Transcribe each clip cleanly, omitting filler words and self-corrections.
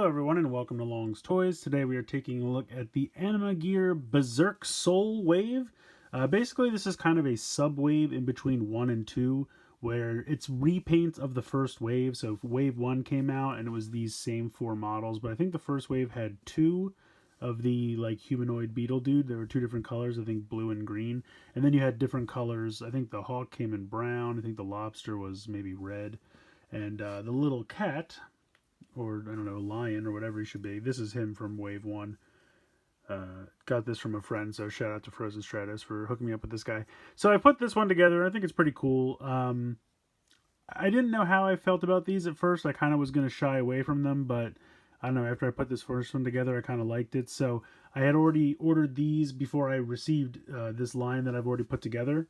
Hello everyone and welcome to Long's Toys. Today we are taking a look at the Animagear Berserk Soul Wave. Basically this is kind of a sub-wave in between 1 and 2 where it's repaints of the first wave. So wave 1 came out and it was these same 4 models, but I think the first wave had 2 of the like humanoid beetle dude. There were 2 different colors, I think blue and green. And then you had different colors. I think the hawk came in brown, I think the lobster was maybe red. And the little cat, or I don't know, lion or whatever he should be. This is him from Wave 1. Got this from a friend, so shout out to Frozen Stratus for hooking me up with this guy. So I put this one together. I think it's pretty cool. I didn't know how I felt about these at first. I kind of was going to shy away from them, but I don't know, after I put this first one together, I kind of liked it. So I had already ordered these before I received this line that I've already put together.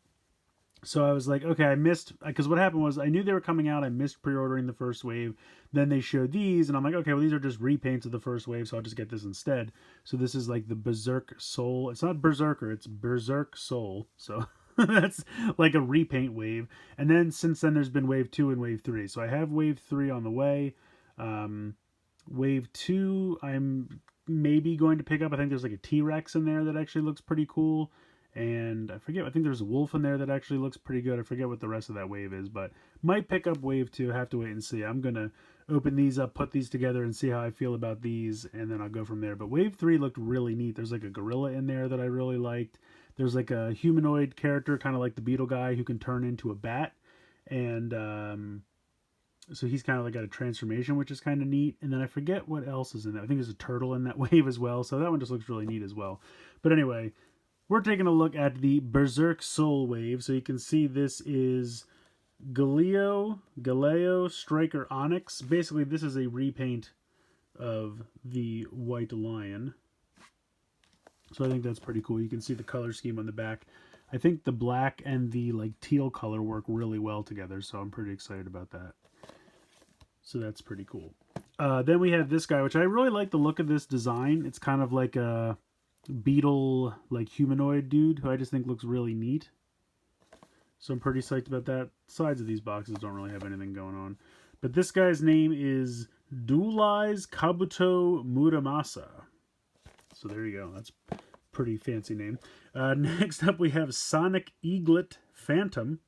So I was like, okay, I missed, because what happened was I knew they were coming out. I missed pre-ordering the first wave. Then they showed these, and I'm like, okay, well, these are just repaints of the first wave, so I'll just get this instead. So this is like the Berserk Soul. It's not Berserker, it's Berserk Soul. So that's like a repaint wave. And then since then, there's been wave 2 and wave 3. So I have wave 3 on the way. Wave 2, I'm maybe going to pick up. I think there's like a T-Rex in there that actually looks pretty cool. And I forget, I think there's a wolf in there that actually looks pretty good. I forget what the rest of that wave is, but might pick up wave 2. Have to wait and see. I'm going to open these up, put these together, and see how I feel about these, and then I'll go from there. But wave 3 looked really neat. There's like a gorilla in there that I really liked. There's like a humanoid character, kind of like the beetle guy, who can turn into a bat. And so he's kind of like got a transformation, which is kind of neat. And then I forget what else is in there. I think there's a turtle in that wave as well. So that one just looks really neat as well. But anyway, we're taking a look at the Berserk Soul Wave. So you can see this is Galeo Striker Onyx. Basically, this is a repaint of the white lion. So I think that's pretty cool. You can see the color scheme on the back. I think the black and the like teal color work really well together. So I'm pretty excited about that. So that's pretty cool. Then we have this guy, which I really like the look of this design. It's kind of like a beetle, like humanoid dude, who I just think looks really neat. So I'm pretty psyched about that. Sides of these boxes don't really have anything going on. But this guy's name is Dualize Kabuto Muramasa. So there you go. That's a pretty fancy name. Next up we have Sonic Eaglet Phantom.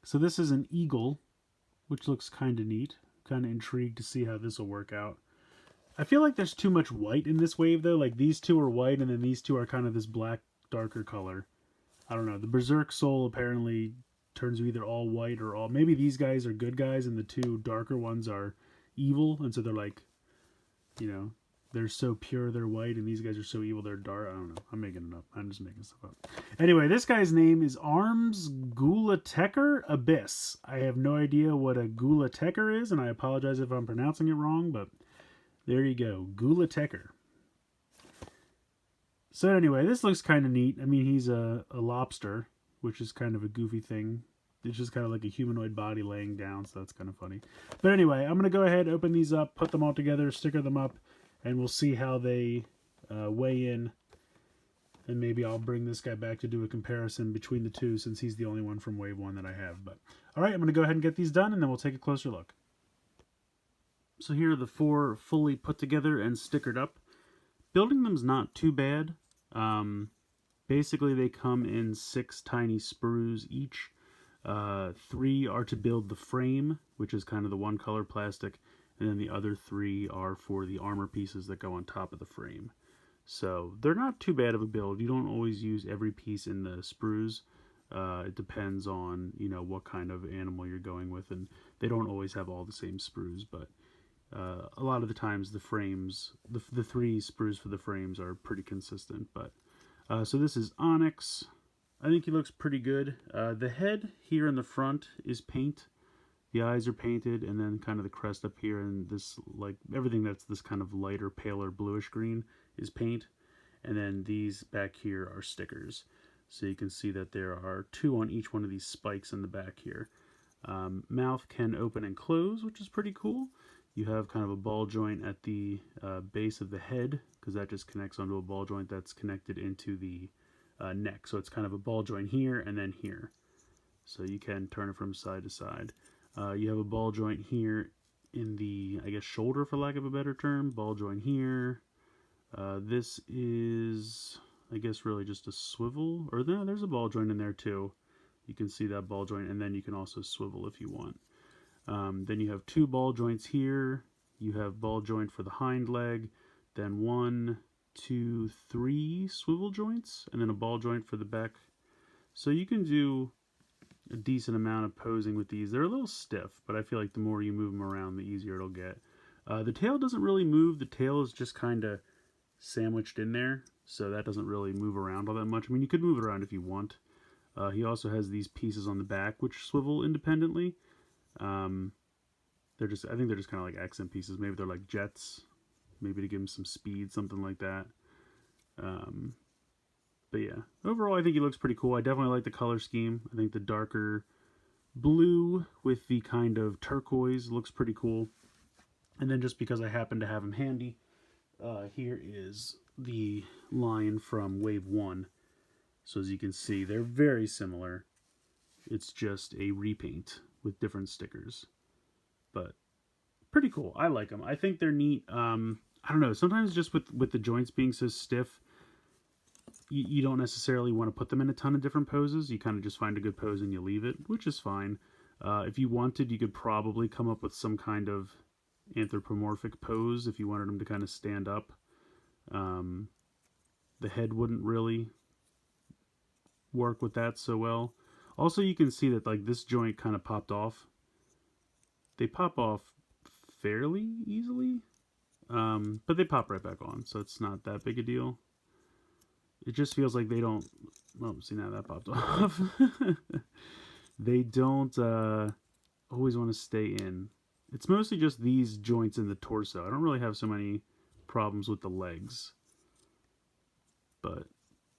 So this is an eagle, which looks kind of neat. Kind of intrigued to see how this will work out. I feel like there's too much white in this wave, though. Like, these two are white, and then these two are kind of this black, darker color. I don't know. The Berserk Soul apparently turns either all white or all... Maybe these guys are good guys, and the two darker ones are evil, and so they're like, you know, they're so pure they're white, and these guys are so evil they're dark. I don't know. I'm making it up. I'm just making stuff up. Anyway, this guy's name is Arms Gulateker Abyss. I have no idea what a Gulateker is, and I apologize if I'm pronouncing it wrong, but... there you go, Gulateker. So anyway, this looks kind of neat. I mean, he's a lobster, which is kind of a goofy thing. It's just kind of like a humanoid body laying down, so that's kind of funny. But anyway, I'm going to go ahead, open these up, put them all together, sticker them up, and we'll see how they weigh in. And maybe I'll bring this guy back to do a comparison between the two, since he's the only one from Wave 1 that I have. But all right, I'm going to go ahead and get these done, and then we'll take a closer look. So here are the 4 fully put together and stickered up. Building them's not too bad. Basically they come in 6 tiny sprues each. 3 are to build the frame, which is kind of the one color plastic, and then the other 3 are for the armor pieces that go on top of the frame. So they're not too bad of a build. You don't always use every piece in the sprues. It depends on, you know, what kind of animal you're going with, and they don't always have all the same sprues, but a lot of the times the frames, the 3 sprues for the frames are pretty consistent. But so this is Onyx. I think he looks pretty good. The head here in the front is paint. The eyes are painted, and then kind of the crest up here, and this, like, everything that's this kind of lighter, paler, bluish green is paint. And then these back here are stickers. So you can see that there are 2 on each one of these spikes in the back here. Mouth can open and close, which is pretty cool. You have kind of a ball joint at the base of the head, because that just connects onto a ball joint that's connected into the neck. So it's kind of a ball joint here and then here. So you can turn it from side to side. You have a ball joint here in the, I guess, shoulder, for lack of a better term. Ball joint here. This is, I guess, really just a swivel. Or no, there's a ball joint in there too. You can see that ball joint, and then you can also swivel if you want. Then you have 2 ball joints here. You have ball joint for the hind leg. Then 1, 2, 3 swivel joints, and then a ball joint for the back. So you can do a decent amount of posing with these. They're a little stiff, but I feel like the more you move them around, the easier it'll get. The tail doesn't really move. The tail is just kind of sandwiched in there, so that doesn't really move around all that much. I mean, you could move it around if you want. He also has these pieces on the back which swivel independently. They're just, I think they're just kind of like accent pieces. Maybe they're like jets, maybe to give him some speed, something like that. But yeah, overall I think he looks pretty cool. I definitely like the color scheme. I think the darker blue with the kind of turquoise looks pretty cool. And then just because I happen to have him handy, here is the line from Wave 1. So as you can see, they're very similar. It's just a repaint with different stickers. But pretty cool. I like them. I think they're neat. I don't know. Sometimes just with the joints being so stiff, you don't necessarily want to put them in a ton of different poses. You kind of just find a good pose and you leave it, which is fine. If you wanted, you could probably come up with some kind of anthropomorphic pose if you wanted them to kind of stand up. The head wouldn't really work with that so well. Also, you can see that like this joint kind of popped off. They pop off fairly easily, but they pop right back on, so it's not that big a deal. It just feels like they don't, oh, see, now that popped off. They don't always want to stay in. It's mostly just these joints in the torso. I don't really have so many problems with the legs. But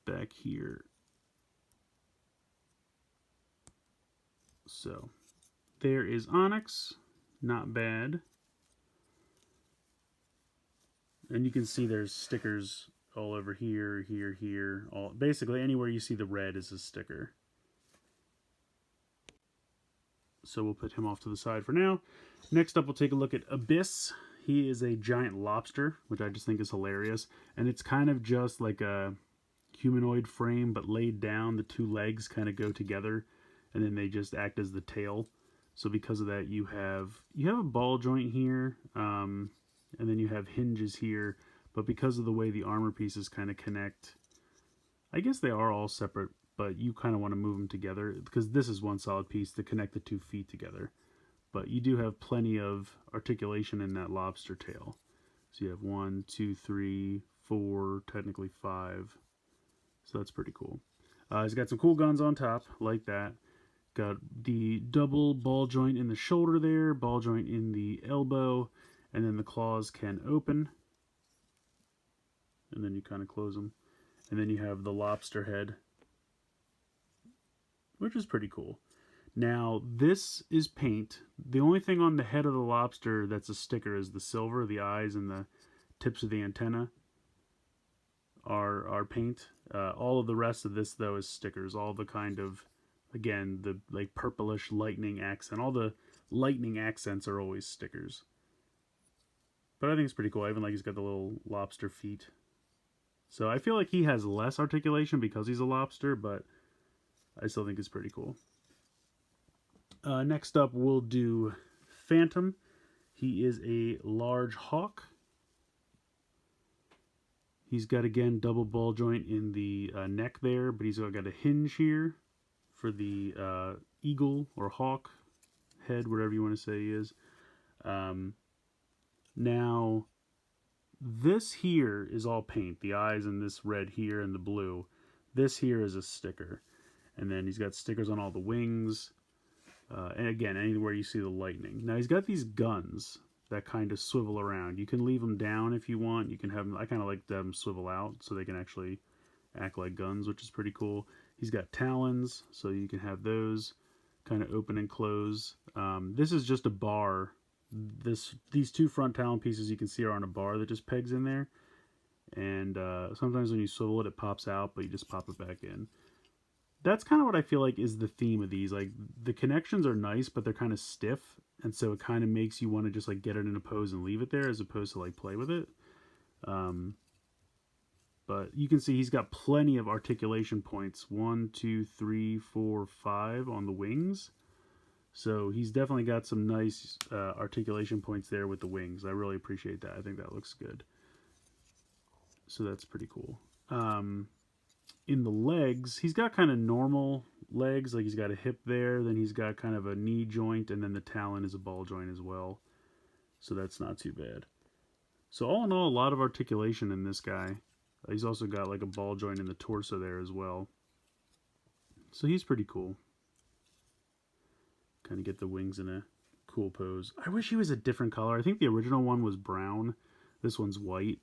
back here. So there is Onyx. Not bad. And you can see there's stickers all over here, here. Basically anywhere you see the red is a sticker. So we'll put him off to the side for now. Next up, we'll take a look at Abyss. He is a giant lobster, which I just think is hilarious. And it's kind of just like a humanoid frame, but laid down. The 2 legs kind of go together, and then they just act as the tail. So because of that, you have a ball joint here, and then you have hinges here. But because of the way the armor pieces kind of connect, I guess they are all separate, but you kind of want to move them together because this is one solid piece to connect the 2 feet together. But you do have plenty of articulation in that lobster tail. So you have 1, 2, 3, 4, technically 5. So that's pretty cool. He's got some cool guns on top, like that. Got the double ball joint in the shoulder there, ball joint in the elbow, and then the claws can open. And then you kind of close them. And then you have the lobster head, which is pretty cool. Now, this is paint. The only thing on the head of the lobster that's a sticker is the silver. The eyes and the tips of the antenna are paint. All of the rest of this, though, is stickers. All the kind of, again, the like purplish lightning accent. All the lightning accents are always stickers. But I think it's pretty cool. I even like he's got the little lobster feet. So I feel like he has less articulation because he's a lobster, but I still think it's pretty cool. Next up, we'll do Phantom. He is a large hawk. He's got, again, double ball joint in the neck there, but he's got a hinge here for the eagle or hawk head, whatever you want to say he is. Now, this here is all paint. The eyes and this red here and the blue. This here is a sticker. And then he's got stickers on all the wings. And again, anywhere you see the lightning. Now, he's got these guns that kind of swivel around. You can leave them down if you want. You can have them, I kind of like them swivel out so they can actually act like guns, which is pretty cool. He's got talons, so you can have those kind of open and close. This is just a bar. These 2 front talon pieces you can see are on a bar that just pegs in there. And sometimes when you swivel it, it pops out, but you just pop it back in. That's kind of what I feel like is the theme of these. Like, the connections are nice, but they're kind of stiff. and so it kind of makes you want to just like get it in a pose and leave it there as opposed to like play with it. Um, but you can see he's got plenty of articulation points, 1, 2, 3, 4, 5 on the wings. So he's definitely got some nice articulation points there with the wings. I really appreciate that. I think that looks good. So that's pretty cool. In the legs, he's got kind of normal legs. Like he's got a hip there, then he's got kind of a knee joint, and then the talon is a ball joint as well. So that's not too bad. So all in all, a lot of articulation in this guy. He's also got like a ball joint in the torso there as well. So he's pretty cool. Kind of get the wings in a cool pose. I wish he was a different color. I think the original one was brown. This one's white.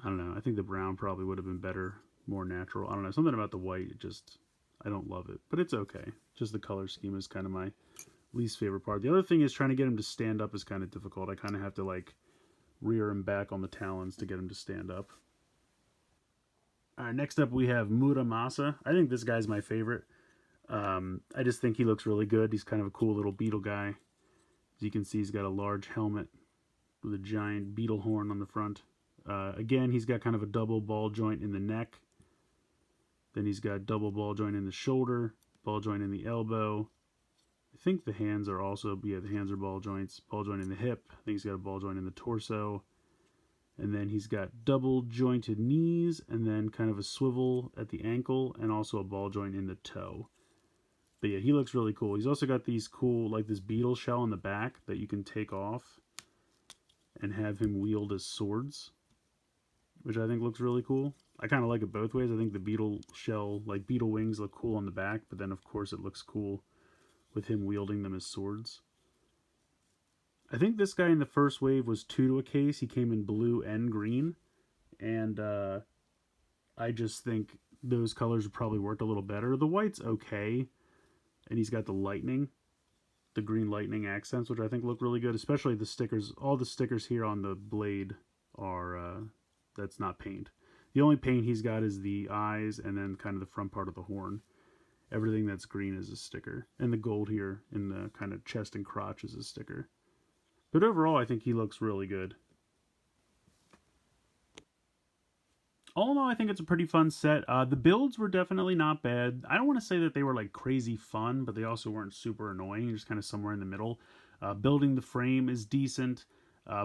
I don't know. I think the brown probably would have been better, more natural. I don't know. Something about the white, just, I don't love it. But it's okay. Just the color scheme is kind of my least favorite part. The other thing is trying to get him to stand up is kind of difficult. I kind of have to like rear him back on the talons to get him to stand up. All right, next up we have Massa. I think this guy's my favorite. I just think he looks really good. He's kind of a cool little beetle guy. As you can see, he's got a large helmet with a giant beetle horn on the front. Again, he's got kind of a double ball joint in the neck. Then he's got double ball joint in the shoulder, ball joint in the elbow. I think the hands are also, yeah, the hands are ball joints. Ball joint in the hip. I think he's got a ball joint in the torso. And then he's got double jointed knees, and then kind of a swivel at the ankle, and also a ball joint in the toe. But yeah, he looks really cool. He's also got these cool, like this beetle shell in the back that you can take off and have him wield as swords, which I think looks really cool. I kind of like it both ways. I think the beetle shell, like beetle wings, look cool on the back, but then of course it looks cool with him wielding them as swords. I think this guy in the first wave was 2 to a case. He came in blue and green, and I just think those colors would probably work a little better. The white's okay, and he's got the lightning, the green lightning accents, which I think look really good, especially the stickers. All the stickers here on the blade are, that's not paint. The only paint he's got is the eyes and then kind of the front part of the horn. Everything that's green is a sticker. And the gold here in the kind of chest and crotch is a sticker. But overall, I think he looks really good. All in all, I think it's a pretty fun set. The builds were definitely not bad. I don't want to say that they were like crazy fun, but they also weren't super annoying. Just kind of somewhere in the middle. Building the frame is decent.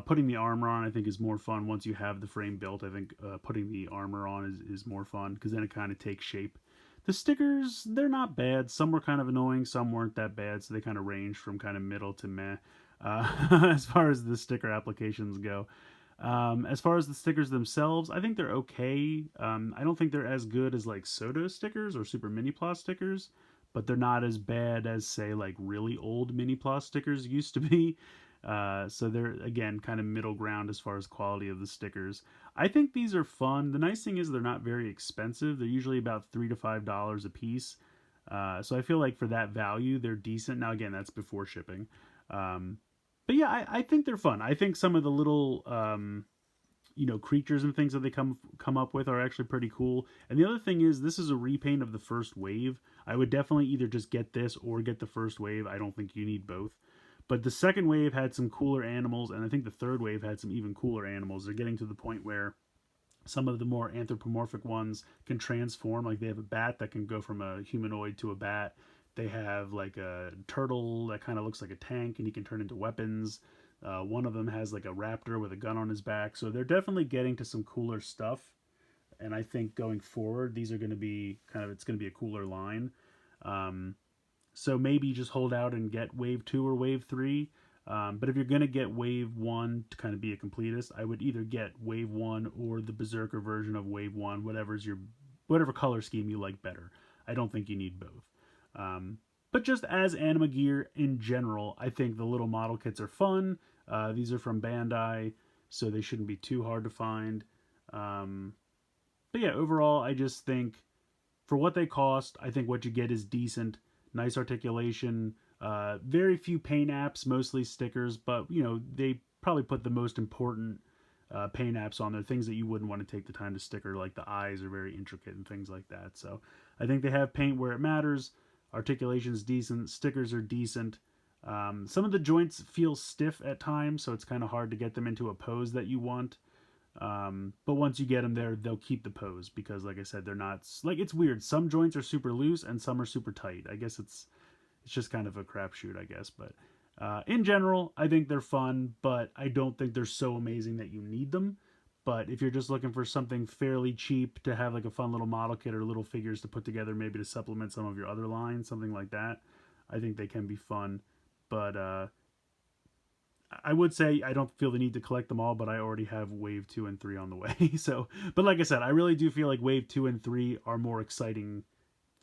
Putting the armor on, I think, is more fun once you have the frame built. I think putting the armor on is more fun because then it kind of takes shape. The stickers, they're not bad. Some were kind of annoying, some weren't that bad, so they kind of range from kind of middle to meh as far as the sticker applications go. As far as the stickers themselves, I think they're okay. I don't think they're as good as like Soto stickers or Super Mini Plus stickers, but they're not as bad as, say, like really old Mini Plus stickers used to be. So they're, again, kind of middle ground as far as quality of the stickers. I think these are fun. The nice thing is they're not very expensive. They're usually about $3 to $5 a piece. So I feel like for that value, they're decent. Now, again, that's before shipping. But yeah, I think they're fun. I think some of the little, creatures and things that they come up with are actually pretty cool. And the other thing is, this is a repaint of the first wave. I would definitely either just get this or get the first wave. I don't think you need both. But the second wave had some cooler animals, and I think the third wave had some even cooler animals. They're getting to the point where some of the more anthropomorphic ones can transform. Like they have a bat that can go from a humanoid to a bat. They have like a turtle that kind of looks like a tank, and he can turn into weapons. One of them has like a raptor with a gun on his back. So they're definitely getting to some cooler stuff. And I think going forward, these are going to be it's going to be a cooler line. So maybe just hold out and get Wave 2 or Wave 3. But if you're going to get Wave 1 to kind of be a completist, I would either get Wave 1 or the Berserker version of Wave 1, whatever color scheme you like better. I don't think you need both. But just as Animagear in general, I think the little model kits are fun. These are from Bandai, so they shouldn't be too hard to find. But yeah, overall, I just think for what they cost, I think what you get is decent. Nice articulation, very few paint apps, mostly stickers, but they probably put the most important paint apps on there, things that you wouldn't want to take the time to sticker, like the eyes are very intricate and things like that. So I think they have paint where it matters. Articulation's decent, stickers are decent. Some of the joints feel stiff at times, so it's kind of hard to get them into a pose that you want. But once you get them there, they'll keep the pose because, like I said, they're not like, it's weird. Some joints are super loose and some are super tight. I guess it's just kind of a crapshoot, I guess. But in general, I think they're fun, but I don't think they're so amazing that you need them. But if you're just looking for something fairly cheap to have like a fun little model kit or little figures to put together, maybe to supplement some of your other lines, something like that, I think they can be fun. But I would say I don't feel the need to collect them all, but I already have Wave 2 and 3 on the way. So, but like I said, I really do feel like Wave 2 and 3 are more exciting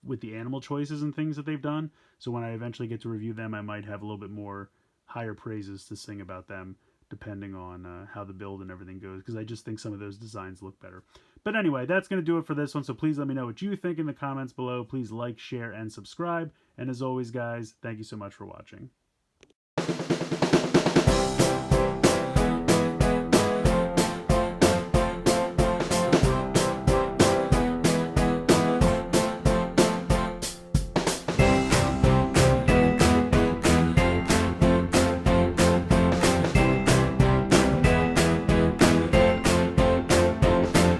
with the animal choices and things that they've done. So when I eventually get to review them, I might have a little bit more higher praises to sing about them, depending on how the build and everything goes, because I just think some of those designs look better. But anyway, that's going to do it for this one. So please let me know what you think in the comments below. Please like, share, and subscribe. And as always, guys, thank you so much for watching.